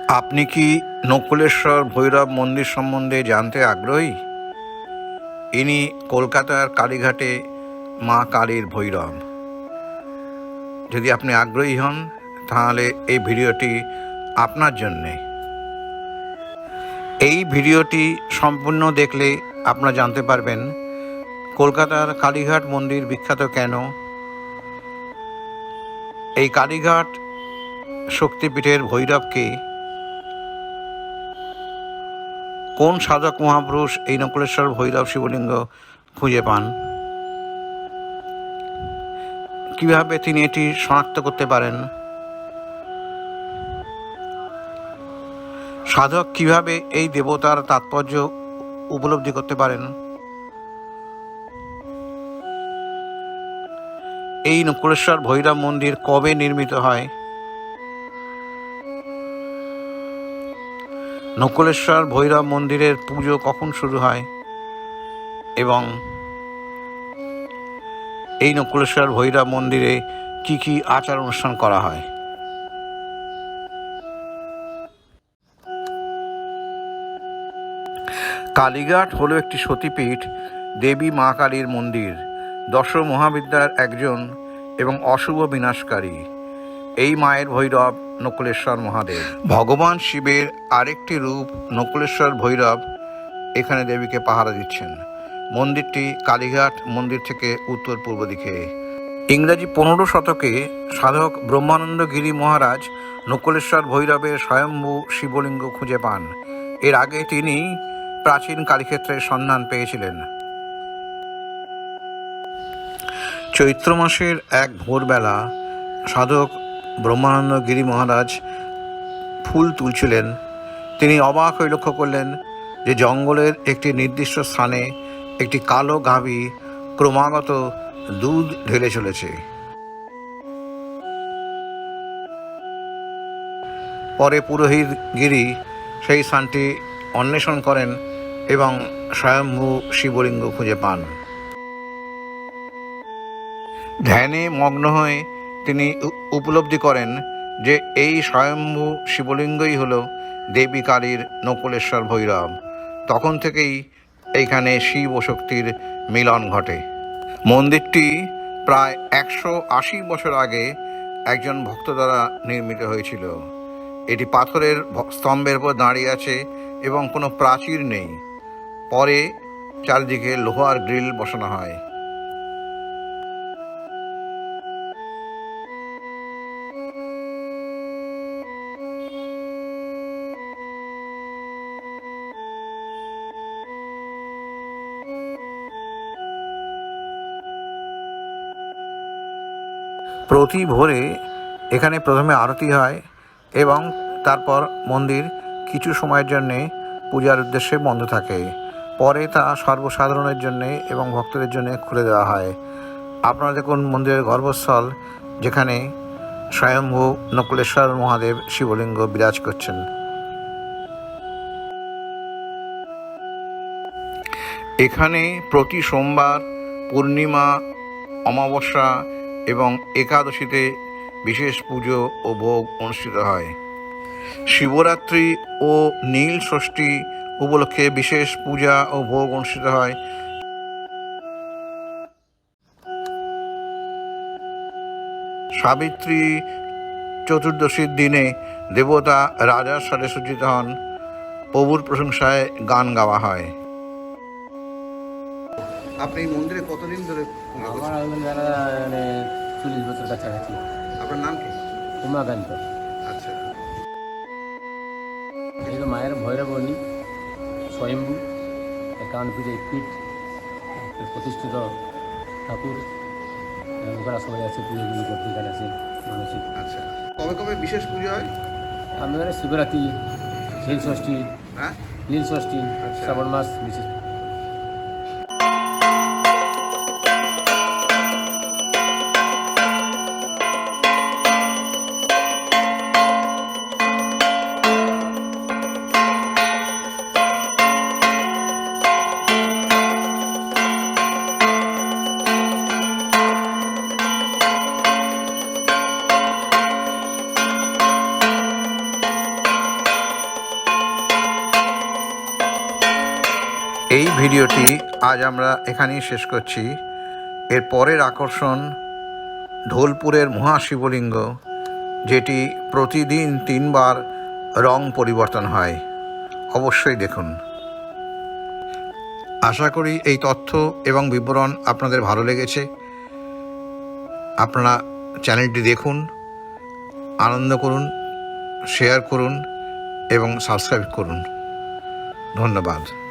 আপনি কি নকুলেশ্বর ভৈরব মন্দির সম্বন্ধে জানতে আগ্রহী? ইনি কলকাতার কালীঘাটে মা কালীর ভৈরব। যদি আপনি আগ্রহী হন তাহলে এই ভিডিওটি আপনার জন্যে। এই ভিডিওটি সম্পূর্ণ দেখলে আপনারা জানতে পারবেন কলকাতার কালীঘাট মন্দির বিখ্যাত কেন, এই কালীঘাট শক্তিপীঠের ভৈরবকে, কোন সাধক মহাপুরুষ এই নকুলেশ্বর ভৈরব শিবলিঙ্গ খুঁজে পান, কিভাবে তিনি এটি শনাক্ত করতে পারেন, সাধক কিভাবে এই দেবতার তাৎপর্য উপলব্ধি করতে পারেন, এই নকুলেশ্বর ভৈরব মন্দির কবে নির্মিত হয়, নকুলেশ্বর ভৈরব মন্দিরের পুজো কখন শুরু হয় এবং এই নকুলেশ্বর ভৈরব মন্দিরে কি কি আচার অনুষ্ঠান করা হয়। কালীঘাট হলো একটি সতীপীঠ, দেবী মা কালীর মন্দির, দশ মহাবিদ্যার একজন এবং অশুভ বিনাশকারী। এই মায়ের ভৈরব নকুলেশ্বর মহাদেব। ভগবান শিবের আরেকটি রূপ নকুলেশ্বর ভৈরব এখানে দেবীকে পাহারা দিচ্ছেন। মন্দিরটি কালীঘাট মন্দির থেকে উত্তর পূর্ব দিকে। ইংরাজি 15 শতকে সাধক ব্রহ্মানন্দ গিরি মহারাজ নকুলেশ্বর ভৈরবের স্বয়ম্ভু শিবলিঙ্গ খুঁজে পান। এর আগে তিনি প্রাচীন কালীক্ষেত্রের সন্ধান পেয়েছিলেন। চৈত্র মাসের এক ভোরবেলা সাধক ব্রহ্মানন্দ গিরি মহারাজ ফুল তুলছিলেন। তিনি অবাক হয়ে লক্ষ্য করলেন যে জঙ্গলের একটি নির্দিষ্ট স্থানে একটি কালো গাভী ক্রমাগত দুধ ঢেলে চলেছে। পরে পুরোহিত গিরি সেই স্থানটি অন্বেষণ করেন এবং স্বয়ম্ভু শিবলিঙ্গ খুঁজে পান। ধ্যানে মগ্ন হয়ে তিনি উপলব্ধি করেন যে এই স্বয়ম্ভু শিবলিঙ্গই হল দেবী কালীর নকুলেশ্বর ভৈরব। তখন থেকেই এইখানে শিব ও শক্তির মিলন ঘটে। মন্দিরটি প্রায় 180 বছর আগে একজন ভক্ত দ্বারা নির্মিত হয়েছিল। এটি পাথরের স্তম্ভের উপর দাঁড়িয়ে আছে এবং কোনো প্রাচীর নেই। পরে চারিদিকে লোহার গ্রিল বসানো হয়। প্রতি ভোরে এখানে প্রথমে আরতি হয় এবং তারপর মন্দির কিছু সময়ের জন্যে পূজার উদ্দেশ্যে বন্ধ থাকে। পরে তা সর্বসাধারণের জন্যে এবং ভক্তদের জন্য খুলে দেওয়া হয়। আপনারা দেখুন মন্দিরের গর্ভস্থল, যেখানে স্বয়ম্ভু নকুলেশ্বর মহাদেব শিবলিঙ্গ বিরাজ করছেন। এখানে প্রতি সোমবার, পূর্ণিমা, অমাবস্যা এবং একাদশীতে বিশেষ পুজো ও ভোগ অনুষ্ঠিত হয়। শিবরাত্রি ও নীল ষষ্ঠী উপলক্ষে বিশেষ পূজা ও ভোগ অনুষ্ঠিত হয়। সাবিত্রী চতুর্দশীর দিনে দেবতা রাজার সাথে সজ্জিত হন। প্রভুর প্রশংসায় গান গাওয়া হয়। আপনি এই মন্দিরে কতদিন ধরে? আমার 40 বছর কাছাকাছি। আপনার নাম কি? উমাকান্ত। আচ্ছা, এই তো মায়ের ভৈরবনী স্বয়ম্ভু 51 ফিটে 1 ফিট প্রতিষ্ঠিত ঠাকুর। করার সময় আছে পুজোগুলি করতে, এখানে আছে মানসিক। আচ্ছা, কবে কবে বিশেষ পুজো হয়? আমাদের শিবরাত্রি, নীল ষষ্ঠী, হ্যাঁ, নীল ষষ্ঠী, আচ্ছা। শ্রাবণ মাস বিশেষ। এই ভিডিওটি আজ আমরা এখানেই শেষ করছি। এর পরের আকর্ষণ ঢোলপুরের মহাশিবলিঙ্গ, যেটি প্রতিদিন 3 বার রং পরিবর্তন হয়। অবশ্যই দেখুন। আশা করি এই তথ্য এবং বিবরণ আপনাদের ভালো লেগেছে। আপনারা চ্যানেলটি দেখুন, আনন্দ করুন, শেয়ার করুন এবং সাবস্ক্রাইব করুন। ধন্যবাদ।